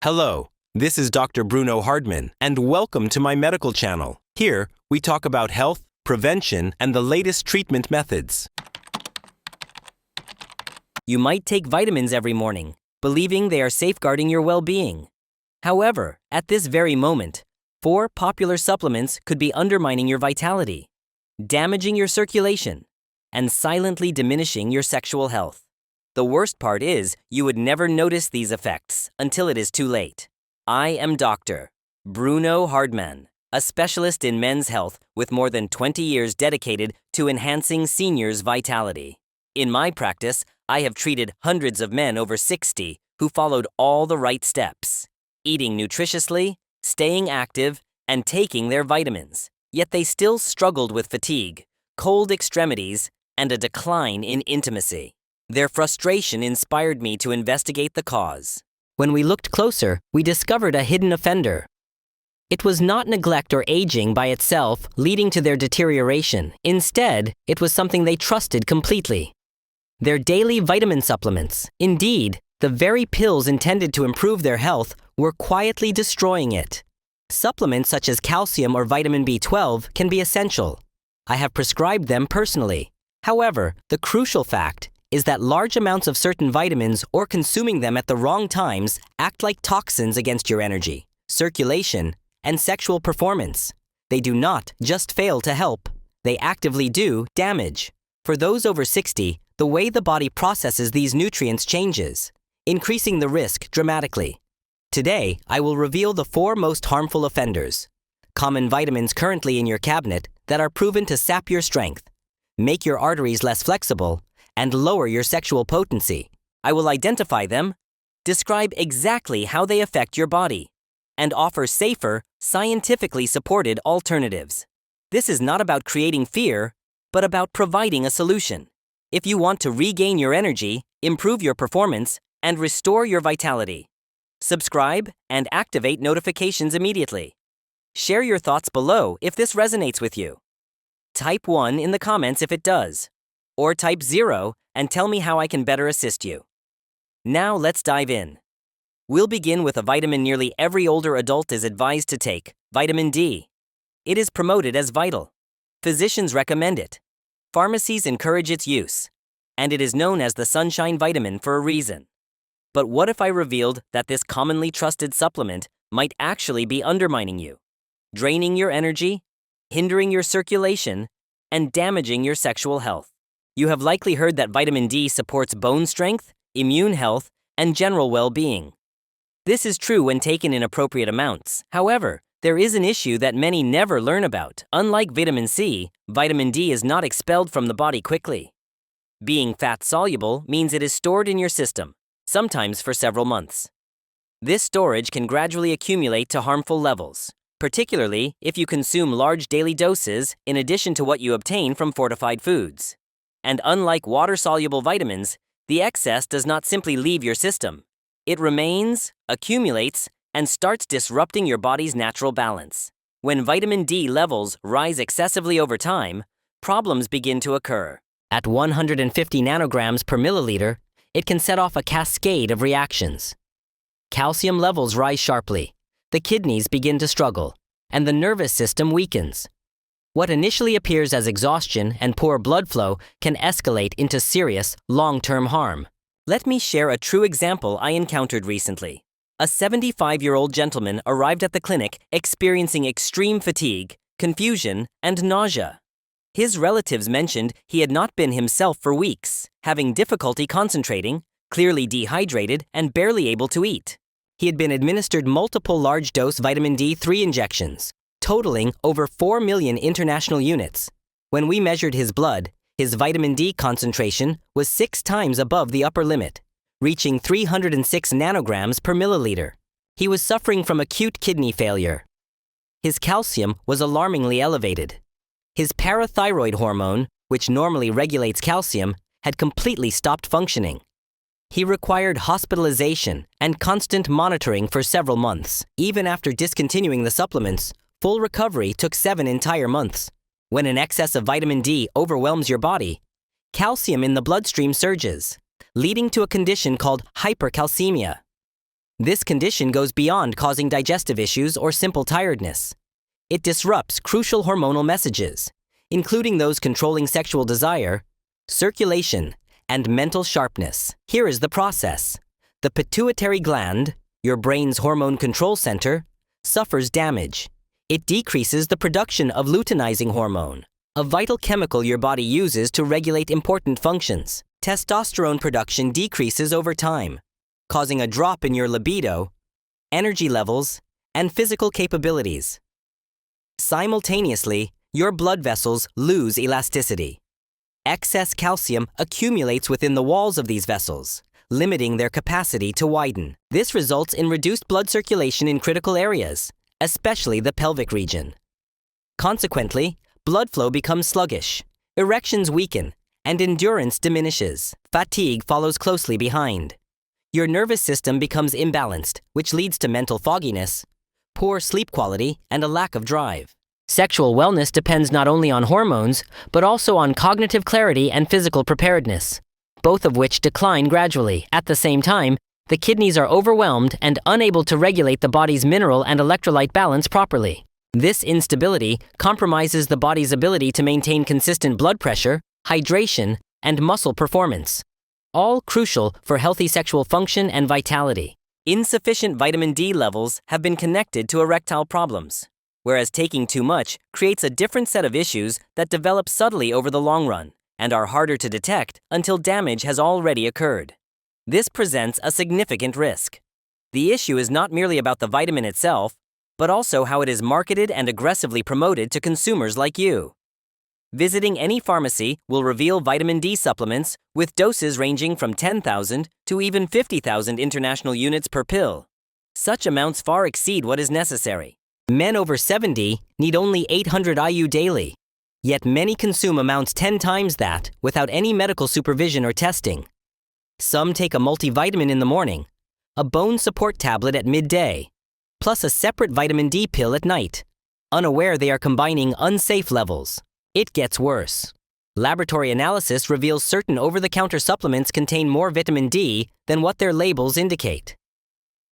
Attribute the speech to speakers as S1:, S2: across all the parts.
S1: Hello, this is Dr. Bruno Hardman, and welcome to my medical channel. Here, we talk about health, prevention, and the latest treatment methods.
S2: You might take vitamins every morning, believing they are safeguarding your well-being. However, at this very moment, 4 popular supplements could be undermining your vitality, damaging your circulation, and silently diminishing your sexual health. The worst part is, you would never notice these effects until it is too late. I am Dr. Bruno Hardman, a specialist in men's health with more than 20 years dedicated to enhancing seniors' vitality. In my practice, I have treated hundreds of men over 60 who followed all the right steps, eating nutritiously, staying active, and taking their vitamins. Yet they still struggled with fatigue, cold extremities, and a decline in intimacy. Their frustration inspired me to investigate the cause. When we looked closer, we discovered a hidden offender. It was not neglect or aging by itself leading to their deterioration. Instead, it was something they trusted completely. Their daily vitamin supplements, indeed, the very pills intended to improve their health, were quietly destroying it. Supplements such as calcium or vitamin B12 can be essential. I have prescribed them personally. However, the crucial fact is that large amounts of certain vitamins or consuming them at the wrong times act like toxins against your energy, circulation, and sexual performance. They do not just fail to help, they actively do damage. For those over 60, the way the body processes these nutrients changes, increasing the risk dramatically. Today, I will reveal the 4 most harmful offenders, common vitamins currently in your cabinet that are proven to sap your strength, make your arteries less flexible, and lower your sexual potency. I will identify them, describe exactly how they affect your body, and offer safer, scientifically supported alternatives. This is not about creating fear, but about providing a solution. If you want to regain your energy, improve your performance, and restore your vitality, subscribe and activate notifications immediately. Share your thoughts below if this resonates with you. Type 1 in the comments if it does, or type 0 and tell me how I can better assist you. Now let's dive in. We'll begin with a vitamin nearly every older adult is advised to take, vitamin D. It is promoted as vital. Physicians recommend it. Pharmacies encourage its use, and it is known as the sunshine vitamin for a reason. But what if I revealed that this commonly trusted supplement might actually be undermining you, draining your energy, hindering your circulation, and damaging your sexual health? You have likely heard that vitamin D supports bone strength, immune health, and general well-being. This is true when taken in appropriate amounts. However, there is an issue that many never learn about. Unlike vitamin C, vitamin D is not expelled from the body quickly. Being fat-soluble means it is stored in your system, sometimes for several months. This storage can gradually accumulate to harmful levels, particularly if you consume large daily doses in addition to what you obtain from fortified foods. And unlike water-soluble vitamins, the excess does not simply leave your system. It remains, accumulates, and starts disrupting your body's natural balance. When vitamin D levels rise excessively over time, problems begin to occur. At 150 nanograms per milliliter, it can set off a cascade of reactions. Calcium levels rise sharply, the kidneys begin to struggle, and the nervous system weakens. What initially appears as exhaustion and poor blood flow can escalate into serious, long-term harm. Let me share a true example I encountered recently. A 75-year-old gentleman arrived at the clinic experiencing extreme fatigue, confusion, and nausea. His relatives mentioned he had not been himself for weeks, having difficulty concentrating, clearly dehydrated, and barely able to eat. He had been administered multiple large-dose vitamin D3 injections, totaling over 4 million international units. When we measured his blood, his vitamin D concentration was 6 times above the upper limit, reaching 306 nanograms per milliliter. He was suffering from acute kidney failure. His calcium was alarmingly elevated. His parathyroid hormone, which normally regulates calcium, had completely stopped functioning. He required hospitalization and constant monitoring for several months. Even after discontinuing the supplements, full recovery took 7 entire months. When an excess of vitamin D overwhelms your body, calcium in the bloodstream surges, leading to a condition called hypercalcemia. This condition goes beyond causing digestive issues or simple tiredness. It disrupts crucial hormonal messages, including those controlling sexual desire, circulation, and mental sharpness. Here is the process. The pituitary gland, your brain's hormone control center, suffers damage. It decreases the production of luteinizing hormone, a vital chemical your body uses to regulate important functions. Testosterone production decreases over time, causing a drop in your libido, energy levels, and physical capabilities. Simultaneously, your blood vessels lose elasticity. Excess calcium accumulates within the walls of these vessels, limiting their capacity to widen. This results in reduced blood circulation in critical areas, especially the pelvic region. Consequently, blood flow becomes sluggish, erections weaken, and endurance diminishes. Fatigue follows closely behind. Your nervous system becomes imbalanced, which leads to mental fogginess, poor sleep quality, and a lack of drive. Sexual wellness depends not only on hormones, but also on cognitive clarity and physical preparedness, both of which decline gradually. At the same time, the kidneys are overwhelmed and unable to regulate the body's mineral and electrolyte balance properly. This instability compromises the body's ability to maintain consistent blood pressure, hydration, and muscle performance, all crucial for healthy sexual function and vitality. Insufficient vitamin D levels have been connected to erectile problems, whereas taking too much creates a different set of issues that develop subtly over the long run and are harder to detect until damage has already occurred. This presents a significant risk. The issue is not merely about the vitamin itself, but also how it is marketed and aggressively promoted to consumers like you. Visiting any pharmacy will reveal vitamin D supplements with doses ranging from 10,000 to even 50,000 international units per pill. Such amounts far exceed what is necessary. Men over 70 need only 800 IU daily, yet many consume amounts 10 times that without any medical supervision or testing. Some take a multivitamin in the morning, a bone support tablet at midday, plus a separate vitamin D pill at night, unaware they are combining unsafe levels. It gets worse. Laboratory analysis reveals certain over-the-counter supplements contain more vitamin D than what their labels indicate.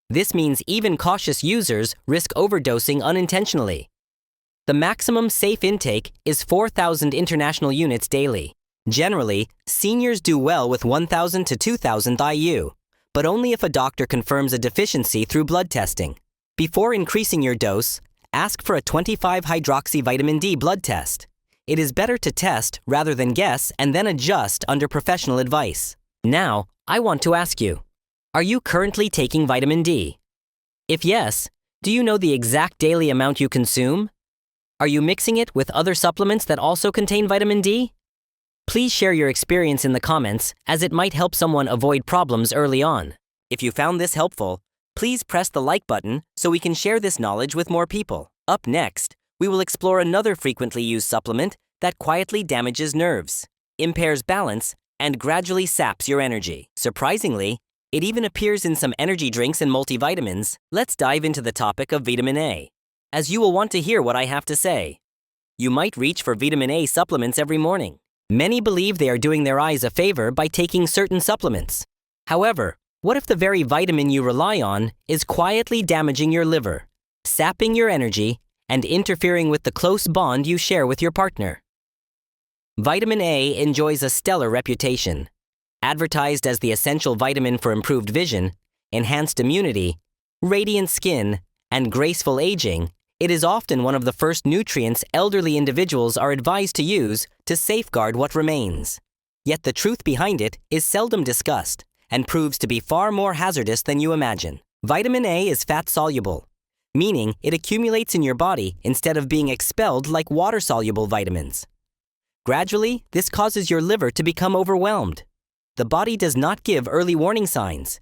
S2: This means even cautious users risk overdosing unintentionally. The maximum safe intake is 4,000 international units daily. Generally, seniors do well with 1,000 to 2,000 IU, but only if a doctor confirms a deficiency through blood testing. Before increasing your dose, ask for a 25-hydroxy vitamin D blood test. It is better to test rather than guess and then adjust under professional advice. Now, I want to ask you, are you currently taking vitamin D? If yes, do you know the exact daily amount you consume? Are you mixing it with other supplements that also contain vitamin D? Please share your experience in the comments, as it might help someone avoid problems early on. If you found this helpful, please press the like button so we can share this knowledge with more people. Up next, we will explore another frequently used supplement that quietly damages nerves, impairs balance, and gradually saps your energy. Surprisingly, it even appears in some energy drinks and multivitamins. Let's dive into the topic of vitamin A, as you will want to hear what I have to say. You might reach for vitamin A supplements every morning. Many believe they are doing their eyes a favor by taking certain supplements. However, what if the very vitamin you rely on is quietly damaging your liver, sapping your energy, and interfering with the close bond you share with your partner? Vitamin A enjoys a stellar reputation. Advertised as the essential vitamin for improved vision, enhanced immunity, radiant skin, and graceful aging, it is often one of the first nutrients elderly individuals are advised to use to safeguard what remains. Yet the truth behind it is seldom discussed and proves to be far more hazardous than you imagine. Vitamin A is fat-soluble, meaning it accumulates in your body instead of being expelled like water-soluble vitamins. Gradually, this causes your liver to become overwhelmed. The body does not give early warning signs.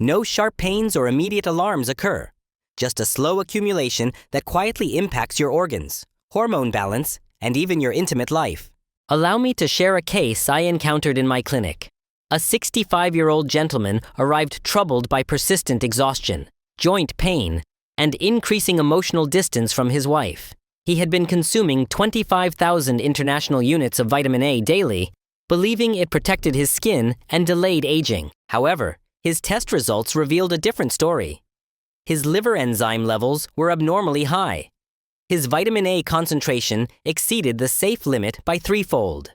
S2: No sharp pains or immediate alarms occur. Just a slow accumulation that quietly impacts your organs, hormone balance, and even your intimate life. Allow me to share a case I encountered in my clinic. A 65-year-old gentleman arrived troubled by persistent exhaustion, joint pain, and increasing emotional distance from his wife. He had been consuming 25,000 international units of vitamin A daily, believing it protected his skin and delayed aging. However, his test results revealed a different story. His liver enzyme levels were abnormally high. His vitamin A concentration exceeded the safe limit by threefold.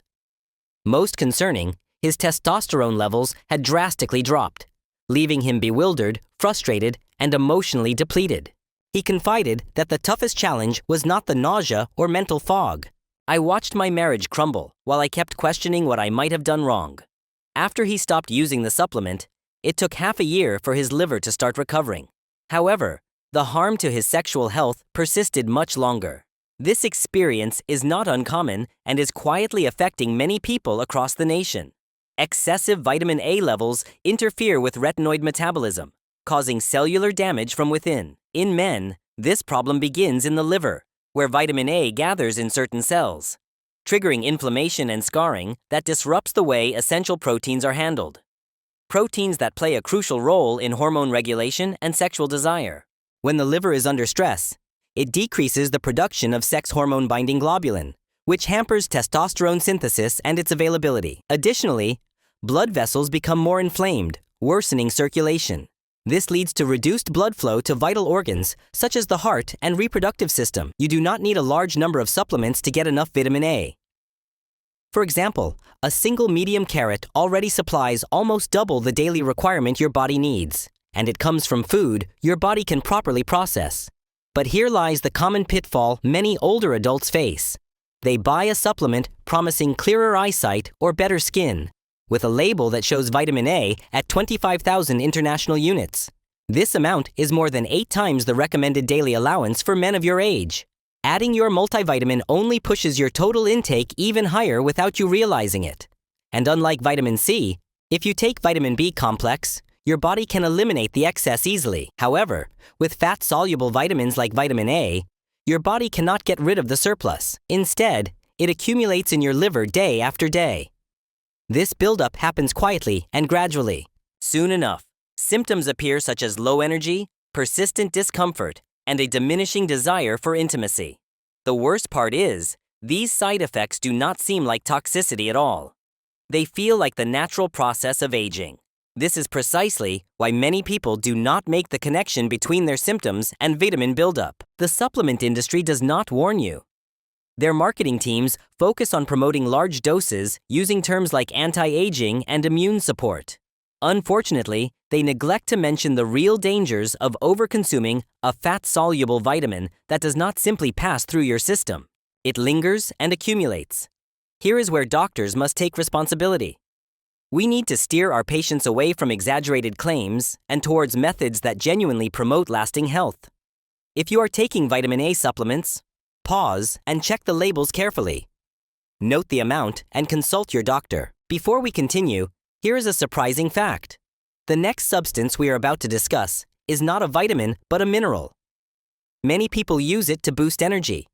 S2: Most concerning, his testosterone levels had drastically dropped, leaving him bewildered, frustrated, and emotionally depleted. He confided that the toughest challenge was not the nausea or mental fog. I watched my marriage crumble while I kept questioning what I might have done wrong. After he stopped using the supplement, it took half a year for his liver to start recovering. However, the harm to his sexual health persisted much longer. This experience is not uncommon and is quietly affecting many people across the nation. Excessive vitamin A levels interfere with retinoid metabolism, causing cellular damage from within. In men, this problem begins in the liver, where vitamin A gathers in certain cells, triggering inflammation and scarring that disrupts the way essential proteins are handled. Proteins that play a crucial role in hormone regulation and sexual desire. When the liver is under stress, it decreases the production of sex hormone-binding globulin, which hampers testosterone synthesis and its availability. Additionally, blood vessels become more inflamed, worsening circulation. This leads to reduced blood flow to vital organs, such as the heart and reproductive system. You do not need a large number of supplements to get enough vitamin A. For example, a single medium carrot already supplies almost double the daily requirement your body needs, and it comes from food your body can properly process. But here lies the common pitfall many older adults face. They buy a supplement promising clearer eyesight or better skin, with a label that shows vitamin A at 25,000 international units. This amount is more than 8 times the recommended daily allowance for men of your age. Adding your multivitamin only pushes your total intake even higher without you realizing it. And unlike vitamin C, if you take vitamin B complex, your body can eliminate the excess easily. However, with fat-soluble vitamins like vitamin A, your body cannot get rid of the surplus. Instead, it accumulates in your liver day after day. This buildup happens quietly and gradually. Soon enough, symptoms appear such as low energy, persistent discomfort, and a diminishing desire for intimacy. The worst part is, these side effects do not seem like toxicity at all. They feel like the natural process of aging. This is precisely why many people do not make the connection between their symptoms and vitamin buildup. The supplement industry does not warn you. Their marketing teams focus on promoting large doses using terms like anti-aging and immune support. Unfortunately, they neglect to mention the real dangers of overconsuming a fat-soluble vitamin that does not simply pass through your system. It lingers and accumulates. Here is where doctors must take responsibility. We need to steer our patients away from exaggerated claims and towards methods that genuinely promote lasting health. If you are taking vitamin A supplements, pause and check the labels carefully. Note the amount and consult your doctor. Before we continue, here is a surprising fact. The next substance we are about to discuss is not a vitamin but a mineral. Many people use it to boost energy,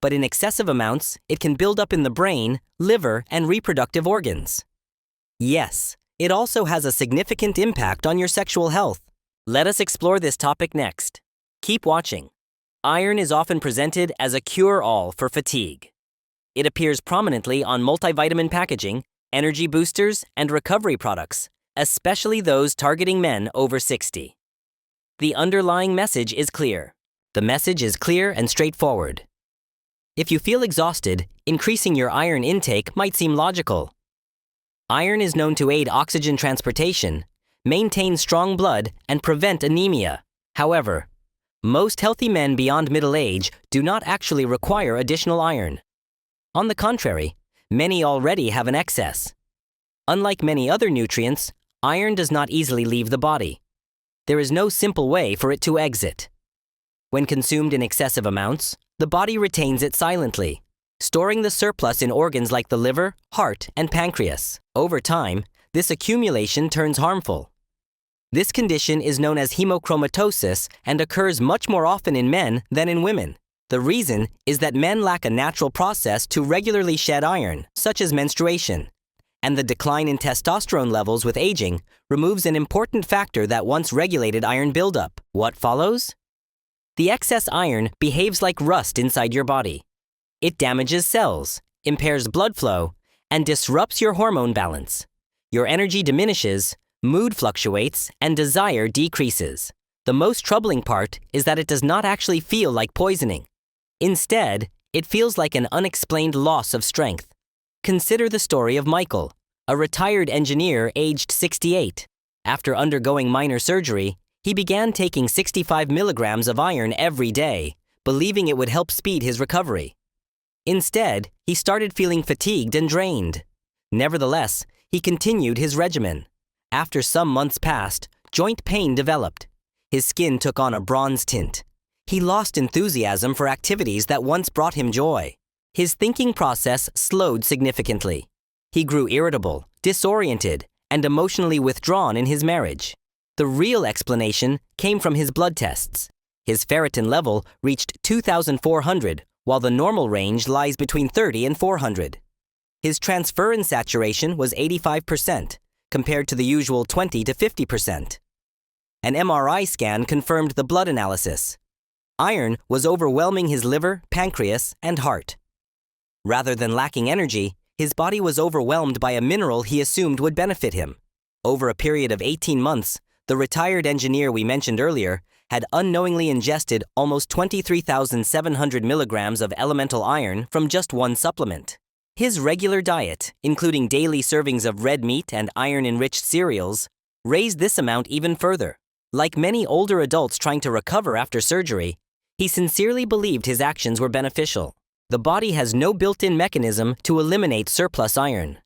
S2: but in excessive amounts, it can build up in the brain, liver, and reproductive organs. Yes, it also has a significant impact on your sexual health. Let us explore this topic next. Keep watching. Iron is often presented as a cure-all for fatigue. It appears prominently on multivitamin packaging, energy boosters, and recovery products, especially those targeting men over 60. The underlying message is clear. The message is clear and straightforward. If you feel exhausted, increasing your iron intake might seem logical. Iron is known to aid oxygen transportation, maintain strong blood, and prevent anemia. However, most healthy men beyond middle age do not actually require additional iron. On the contrary, many already have an excess. Unlike many other nutrients, iron does not easily leave the body. There is no simple way for it to exit. When consumed in excessive amounts, the body retains it silently, storing the surplus in organs like the liver, heart, and pancreas. Over time, this accumulation turns harmful. This condition is known as hemochromatosis and occurs much more often in men than in women. The reason is that men lack a natural process to regularly shed iron, such as menstruation, and the decline in testosterone levels with aging removes an important factor that once regulated iron buildup. What follows? The excess iron behaves like rust inside your body. It damages cells, impairs blood flow, and disrupts your hormone balance. Your energy diminishes, mood fluctuates, and desire decreases. The most troubling part is that it does not actually feel like poisoning. Instead, it feels like an unexplained loss of strength. Consider the story of Michael, a retired engineer aged 68. After undergoing minor surgery, he began taking 65 milligrams of iron every day, believing it would help speed his recovery. Instead, he started feeling fatigued and drained. Nevertheless, he continued his regimen. After some months passed, joint pain developed. His skin took on a bronze tint. He lost enthusiasm for activities that once brought him joy. His thinking process slowed significantly. He grew irritable, disoriented, and emotionally withdrawn in his marriage. The real explanation came from his blood tests. His ferritin level reached 2,400, while the normal range lies between 30 and 400. His transferrin saturation was 85%, compared to the usual 20 to 50%. An MRI scan confirmed the blood analysis. Iron was overwhelming his liver, pancreas, and heart. Rather than lacking energy, his body was overwhelmed by a mineral he assumed would benefit him. Over a period of 18 months, the retired engineer we mentioned earlier had unknowingly ingested almost 23,700 milligrams of elemental iron from just one supplement. His regular diet, including daily servings of red meat and iron-enriched cereals, raised this amount even further. Like many older adults trying to recover after surgery, he sincerely believed his actions were beneficial. The body has no built-in mechanism to eliminate surplus iron.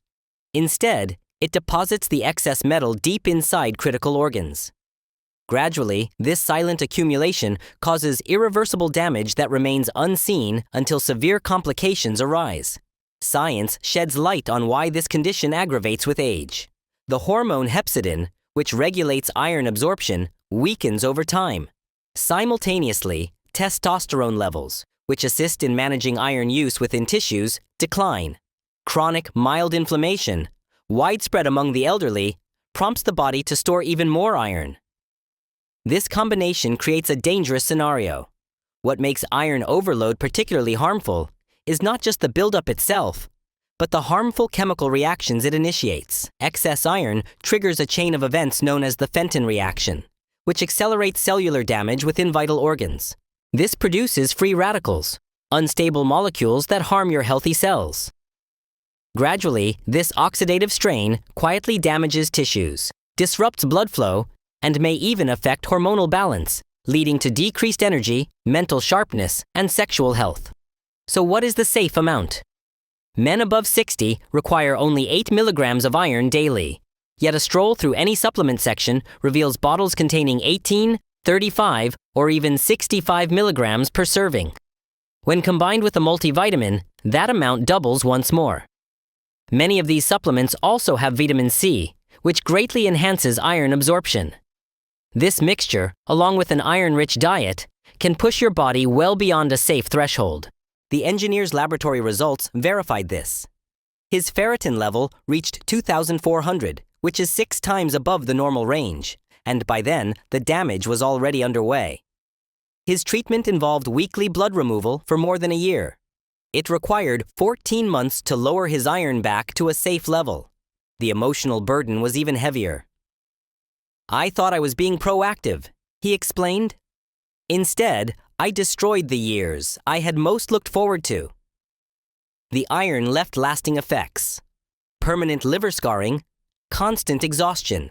S2: Instead, it deposits the excess metal deep inside critical organs. Gradually, this silent accumulation causes irreversible damage that remains unseen until severe complications arise. Science sheds light on why this condition aggravates with age. The hormone hepcidin, which regulates iron absorption, weakens over time. Simultaneously, testosterone levels, which assist in managing iron use within tissues, decline. Chronic mild inflammation, widespread among the elderly, prompts the body to store even more iron. This combination creates a dangerous scenario. What makes iron overload particularly harmful is not just the buildup itself, but the harmful chemical reactions it initiates. Excess iron triggers a chain of events known as the Fenton reaction, which accelerates cellular damage within vital organs. This produces free radicals, unstable molecules that harm your healthy cells. Gradually, this oxidative strain quietly damages tissues, disrupts blood flow, and may even affect hormonal balance, leading to decreased energy, mental sharpness, and sexual health. So what is the safe amount? Men above 60 require only 8 milligrams of iron daily, yet a stroll through any supplement section reveals bottles containing 18, 35, or even 65 milligrams per serving. When combined with a multivitamin, that amount doubles once more. Many of these supplements also have vitamin C, which greatly enhances iron absorption. This mixture, along with an iron-rich diet, can push your body well beyond a safe threshold. The engineer's laboratory results verified this. His ferritin level reached 2,400, which is 6 times above the normal range, and by then, the damage was already underway. His treatment involved weekly blood removal for more than a year. It required 14 months to lower his iron back to a safe level. The emotional burden was even heavier. "I thought I was being proactive," he explained. "Instead, I destroyed the years I had most looked forward to." The iron left lasting effects: permanent liver scarring, constant exhaustion,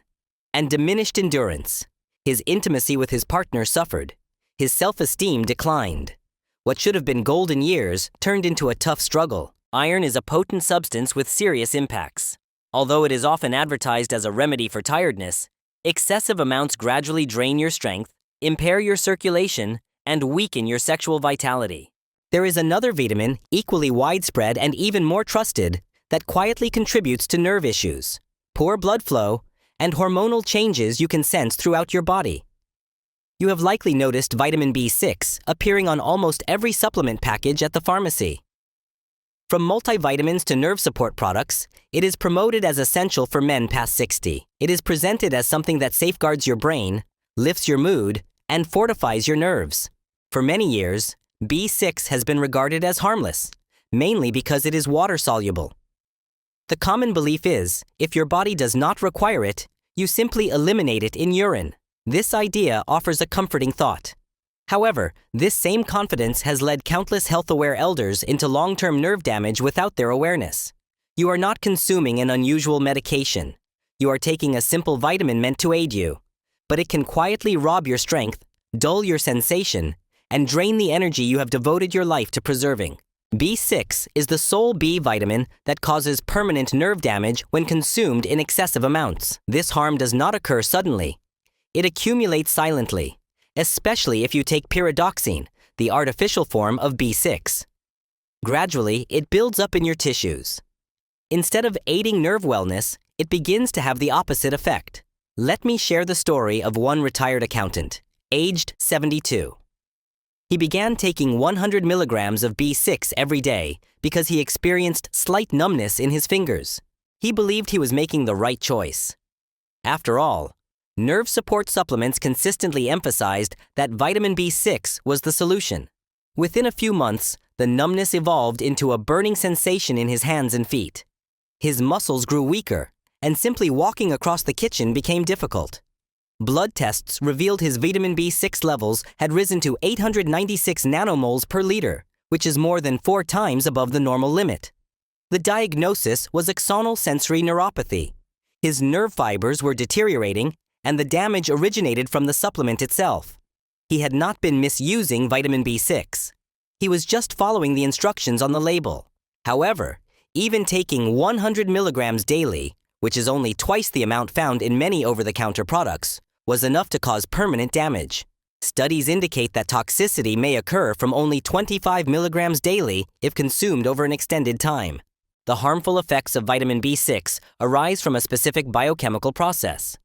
S2: and diminished endurance. His intimacy with his partner suffered. His self-esteem declined. What should have been golden years turned into a tough struggle. Iron is a potent substance with serious impacts. Although it is often advertised as a remedy for tiredness, excessive amounts gradually drain your strength, impair your circulation, and weaken your sexual vitality. There is another vitamin, equally widespread and even more trusted, that quietly contributes to nerve issues, poor blood flow, and hormonal changes you can sense throughout your body. You have likely noticed vitamin B6 appearing on almost every supplement package at the pharmacy. From multivitamins to nerve support products, it is promoted as essential for men past 60. It is presented as something that safeguards your brain, lifts your mood, and fortifies your nerves. For many years, B6 has been regarded as harmless, mainly because it is water-soluble. The common belief is, if your body does not require it, you simply eliminate it in urine. This idea offers a comforting thought. However, this same confidence has led countless health-aware elders into long-term nerve damage without their awareness. You are not consuming an unusual medication. You are taking a simple vitamin meant to aid you, but it can quietly rob your strength, dull your sensation, and drain the energy you have devoted your life to preserving. B6 is the sole B vitamin that causes permanent nerve damage when consumed in excessive amounts. This harm does not occur suddenly. It accumulates silently, especially if you take pyridoxine, the artificial form of B6. Gradually, it builds up in your tissues. Instead of aiding nerve wellness, it begins to have the opposite effect. Let me share the story of one retired accountant, aged 72. He began taking 100 milligrams of B6 every day because he experienced slight numbness in his fingers. He believed he was making the right choice. After all, nerve support supplements consistently emphasized that vitamin B6 was the solution. Within a few months, the numbness evolved into a burning sensation in his hands and feet. His muscles grew weaker, and simply walking across the kitchen became difficult. Blood tests revealed his vitamin B6 levels had risen to 896 nanomoles per liter, which is more than 4 times above the normal limit. The diagnosis was axonal sensory neuropathy. His nerve fibers were deteriorating, and the damage originated from the supplement itself. He had not been misusing vitamin B6. He was just following the instructions on the label. However, even taking 100 milligrams daily, which is only twice the amount found in many over-the-counter products, was enough to cause permanent damage. Studies indicate that toxicity may occur from only 25 milligrams daily if consumed over an extended time. The harmful effects of vitamin B6 arise from a specific biochemical process.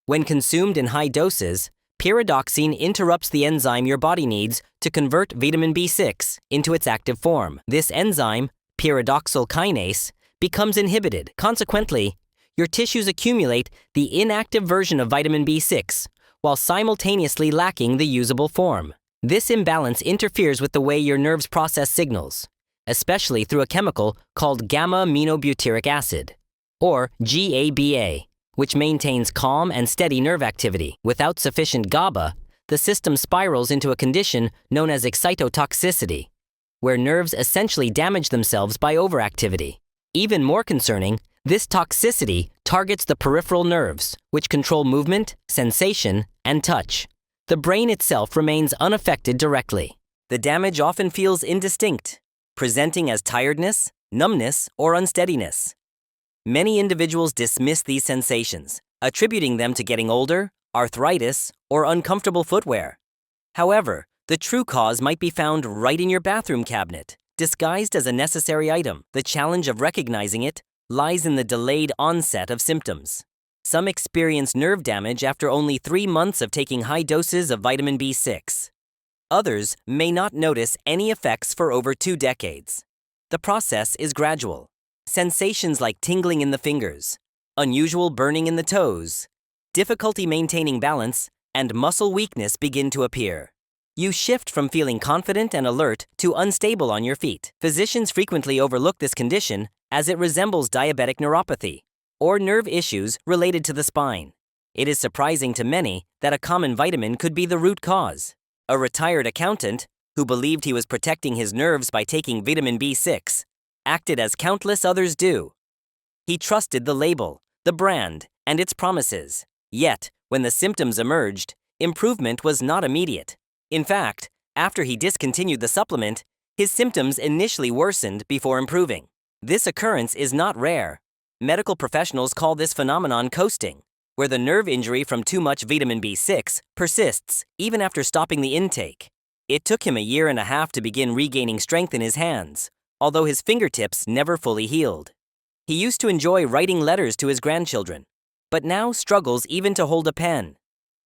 S2: When consumed in high doses, pyridoxine interrupts the enzyme your body needs to convert vitamin B6 into its active form. This enzyme, pyridoxal kinase, becomes inhibited. Consequently, your tissues accumulate the inactive version of vitamin B6 while simultaneously lacking the usable form. This imbalance interferes with the way your nerves process signals, especially through a chemical called gamma-aminobutyric acid, or GABA, which maintains calm and steady nerve activity. Without sufficient GABA, the system spirals into a condition known as excitotoxicity, where nerves essentially damage themselves by overactivity. Even more concerning, this toxicity targets the peripheral nerves, which control movement, sensation, and touch. The brain itself remains unaffected directly. The damage often feels indistinct, presenting as tiredness, numbness, or unsteadiness. Many individuals dismiss these sensations, attributing them to getting older, arthritis, or uncomfortable footwear. However, the true cause might be found right in your bathroom cabinet, disguised as a necessary item. The challenge of recognizing it lies in the delayed onset of symptoms. Some experience nerve damage after only 3 months of taking high doses of vitamin B6. Others may not notice any effects for over 2 decades. The process is gradual. Sensations like tingling in the fingers, unusual burning in the toes, difficulty maintaining balance, and muscle weakness begin to appear. You shift from feeling confident and alert to unstable on your feet. Physicians frequently overlook this condition as it resembles diabetic neuropathy or nerve issues related to the spine. It is surprising to many that a common vitamin could be the root cause. A retired accountant, who believed he was protecting his nerves by taking vitamin B6, acted as countless others do. He trusted the label, the brand, and its promises. Yet, when the symptoms emerged, improvement was not immediate. In fact, after he discontinued the supplement, his symptoms initially worsened before improving. This occurrence is not rare. Medical professionals call this phenomenon coasting, where the nerve injury from too much vitamin B6 persists even after stopping the intake. It took him a year and a half to begin regaining strength in his hands, although his fingertips never fully healed. He used to enjoy writing letters to his grandchildren, but now struggles even to hold a pen.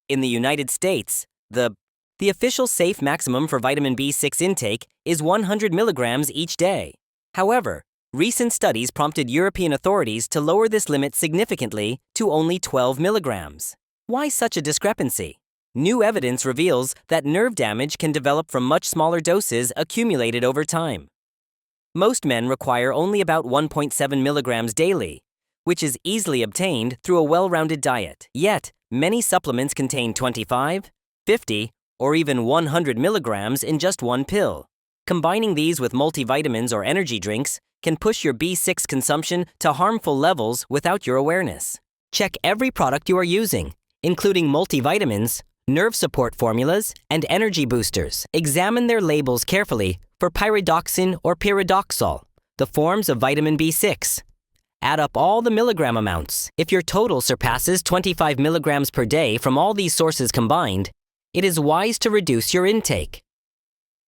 S2: In the United States, the official safe maximum for vitamin B6 intake is 100 milligrams each day. However, recent studies prompted European authorities to lower this limit significantly to only 12 milligrams. Why such a discrepancy? New evidence reveals that nerve damage can develop from much smaller doses accumulated over time. Most men require only about 1.7 milligrams daily, which is easily obtained through a well-rounded diet. Yet, Many supplements contain 25, 50, or even 100 milligrams in just one pill. Combining these with multivitamins or energy drinks can push your B6 consumption to harmful levels without your awareness. Check every product you are using, including multivitamins, nerve support formulas, and energy boosters. Examine their labels carefully for pyridoxine or pyridoxal, the forms of vitamin B6. Add up all the milligram amounts. If your total surpasses 25 milligrams per day from all these sources combined, it is wise to reduce your intake.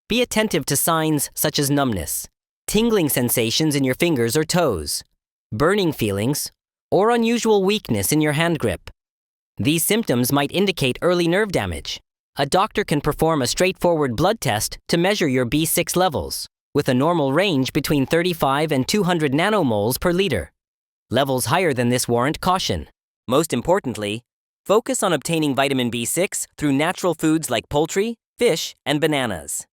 S2: Be attentive to signs such as numbness, tingling sensations in your fingers or toes, burning feelings, or unusual weakness in your hand grip. These symptoms might indicate early nerve damage. A doctor can perform a straightforward blood test to measure your B6 levels, with a normal range between 35 and 200 nanomoles per liter. Levels higher than this warrant caution. Most importantly, focus on obtaining vitamin B6 through natural foods like poultry, fish, and bananas.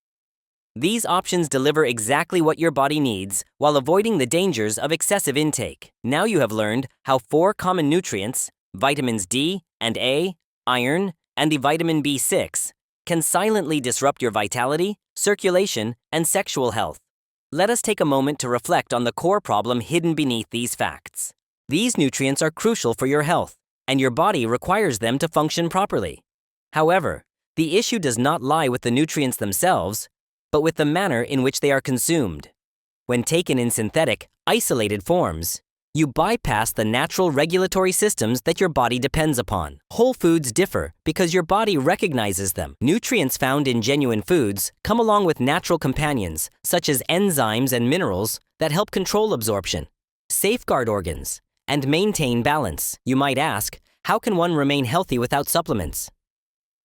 S2: These options deliver exactly what your body needs while avoiding the dangers of excessive intake. Now you have learned how 4 common nutrients, vitamins D and A, iron, and the vitamin B6, can silently disrupt your vitality, circulation, and sexual health. Let us take a moment to reflect on the core problem hidden beneath these facts. These nutrients are crucial for your health, and your body requires them to function properly. However, the issue does not lie with the nutrients themselves, but with the manner in which they are consumed. When taken in synthetic, isolated forms, you bypass the natural regulatory systems that your body depends upon. Whole foods differ because your body recognizes them. Nutrients found in genuine foods come along with natural companions, such as enzymes and minerals that help control absorption, safeguard organs, and maintain balance. You might ask, how can one remain healthy without supplements?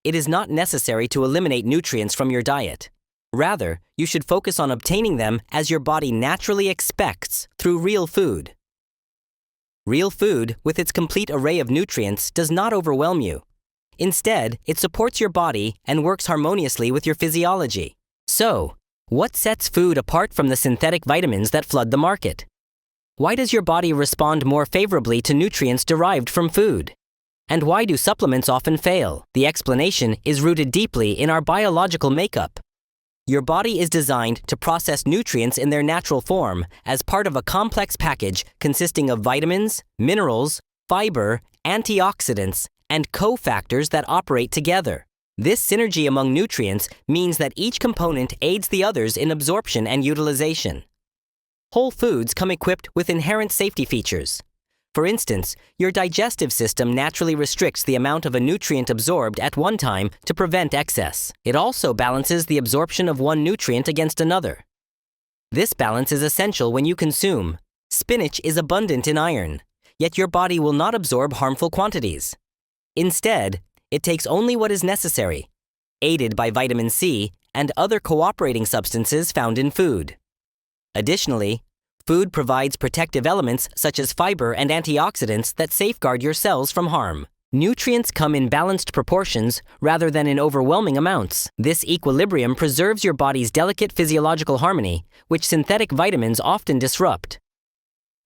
S2: It is not necessary to eliminate nutrients from your diet. Rather, you should focus on obtaining them as your body naturally expects through real food. Real food, with its complete array of nutrients, does not overwhelm you. Instead, it supports your body and works harmoniously with your physiology. So, what sets food apart from the synthetic vitamins that flood the market? Why does your body respond more favorably to nutrients derived from food? And why do supplements often fail? The explanation is rooted deeply in our biological makeup. Your body is designed to process nutrients in their natural form as part of a complex package consisting of vitamins, minerals, fiber, antioxidants, and cofactors that operate together. This synergy among nutrients means that each component aids the others in absorption and utilization. Whole foods come equipped with inherent safety features. For instance, your digestive system naturally restricts the amount of a nutrient absorbed at one time to prevent excess. It also balances the absorption of one nutrient against another. This balance is essential when you consume. Spinach is abundant in iron, yet your body will not absorb harmful quantities. Instead, it takes only what is necessary, aided by vitamin C and other cooperating substances found in food. Additionally, food provides protective elements such as fiber and antioxidants that safeguard your cells from harm. Nutrients come in balanced proportions rather than in overwhelming amounts. This equilibrium preserves your body's delicate physiological harmony, which synthetic vitamins often disrupt.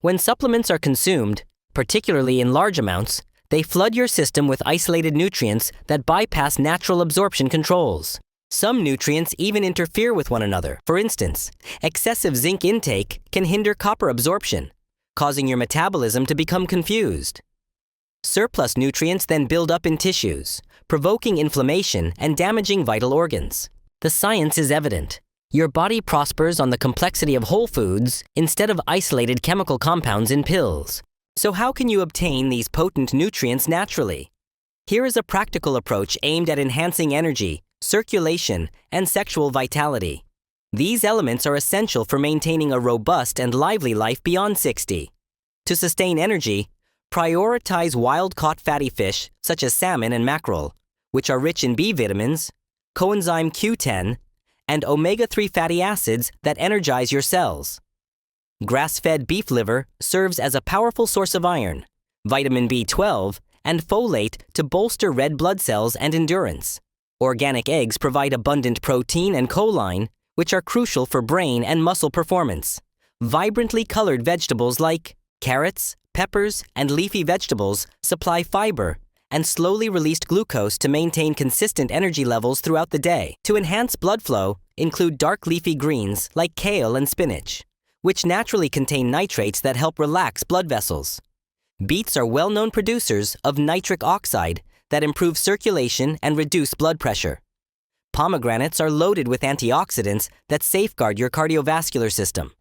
S2: When supplements are consumed, particularly in large amounts, they flood your system with isolated nutrients that bypass natural absorption controls. Some nutrients even interfere with one another. For instance, excessive zinc intake can hinder copper absorption, causing your metabolism to become confused. Surplus nutrients then build up in tissues, provoking inflammation and damaging vital organs. The science is evident. Your body prospers on the complexity of whole foods instead of isolated chemical compounds in pills. So how can you obtain these potent nutrients naturally? Here is a practical approach aimed at enhancing energy, circulation, and sexual vitality. These elements are essential for maintaining a robust and lively life beyond 60. To sustain energy, prioritize wild-caught fatty fish such as salmon and mackerel, which are rich in B vitamins, coenzyme Q10, and omega-3 fatty acids that energize your cells. Grass-fed beef liver serves as a powerful source of iron, vitamin B12, and folate to bolster red blood cells and endurance. Organic eggs provide abundant protein and choline, which are crucial for brain and muscle performance. Vibrantly colored vegetables like carrots, peppers, and leafy vegetables supply fiber and slowly released glucose to maintain consistent energy levels throughout the day. To enhance blood flow, include dark leafy greens like kale and spinach, which naturally contain nitrates that help relax blood vessels. Beets are well-known producers of nitric oxide that improve circulation and reduce blood pressure. Pomegranates are loaded with antioxidants that safeguard your cardiovascular system.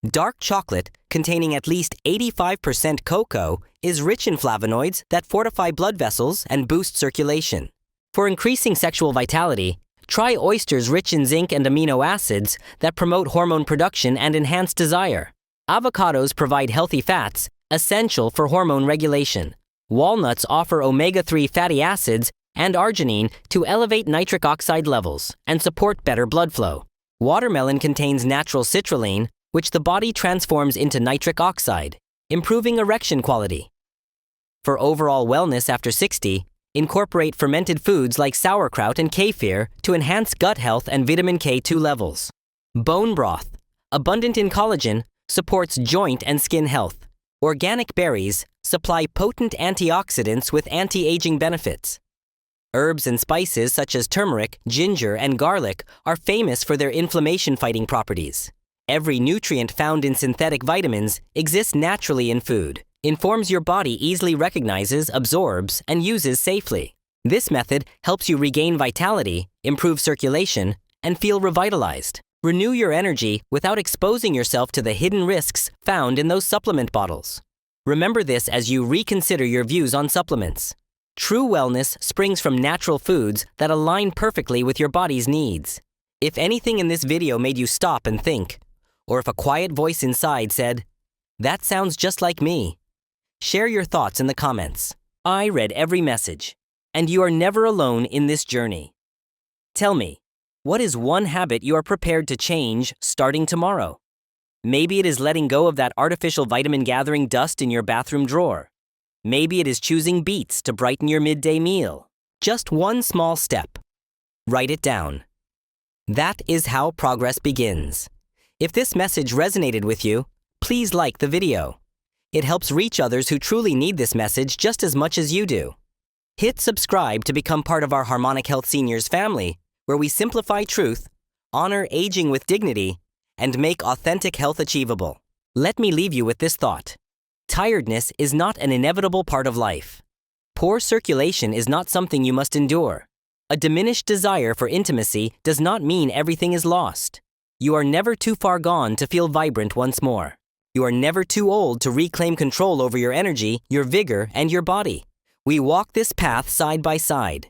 S2: Dark chocolate, containing at least 85% cocoa, is rich in flavonoids that fortify blood vessels and boost circulation. For increasing sexual vitality, try oysters rich in zinc and amino acids that promote hormone production and enhance desire. Avocados provide healthy fats, essential for hormone regulation. Walnuts offer omega-3 fatty acids and arginine to elevate nitric oxide levels and support better blood flow. Watermelon contains natural citrulline, which the body transforms into nitric oxide, improving erection quality. For overall wellness after 60, incorporate fermented foods like sauerkraut and kefir to enhance gut health and vitamin K2 levels. Bone broth, abundant in collagen, supports joint and skin health. Organic berries supply potent antioxidants with anti-aging benefits. Herbs and spices such as turmeric, ginger, and garlic are famous for their inflammation-fighting properties. Every nutrient found in synthetic vitamins exists naturally in food, informs your body easily recognizes, absorbs, and uses safely. This method helps you regain vitality, improve circulation, and feel revitalized. Renew your energy without exposing yourself to the hidden risks found in those supplement bottles. Remember this as you reconsider your views on supplements. True wellness springs from natural foods that align perfectly with your body's needs. If anything in this video made you stop and think, or if a quiet voice inside said, "That sounds just like me," share your thoughts in the comments. I read every message, and you are never alone in this journey. Tell me, what is one habit you are prepared to change starting tomorrow? Maybe it is letting go of that artificial vitamin gathering dust in your bathroom drawer. Maybe it is choosing beets to brighten your midday meal. Just one small step. Write it down. That is how progress begins. If this message resonated with you, please like the video. It helps reach others who truly need this message just as much as you do. Hit subscribe to become part of our Harmonic Health Seniors family, where we simplify truth, honor aging with dignity, and make authentic health achievable. Let me leave you with this thought. Tiredness is not an inevitable part of life. Poor circulation is not something you must endure. A diminished desire for intimacy does not mean everything is lost. You are never too far gone to feel vibrant once more. You are never too old to reclaim control over your energy, your vigor, and your body. We walk this path side by side.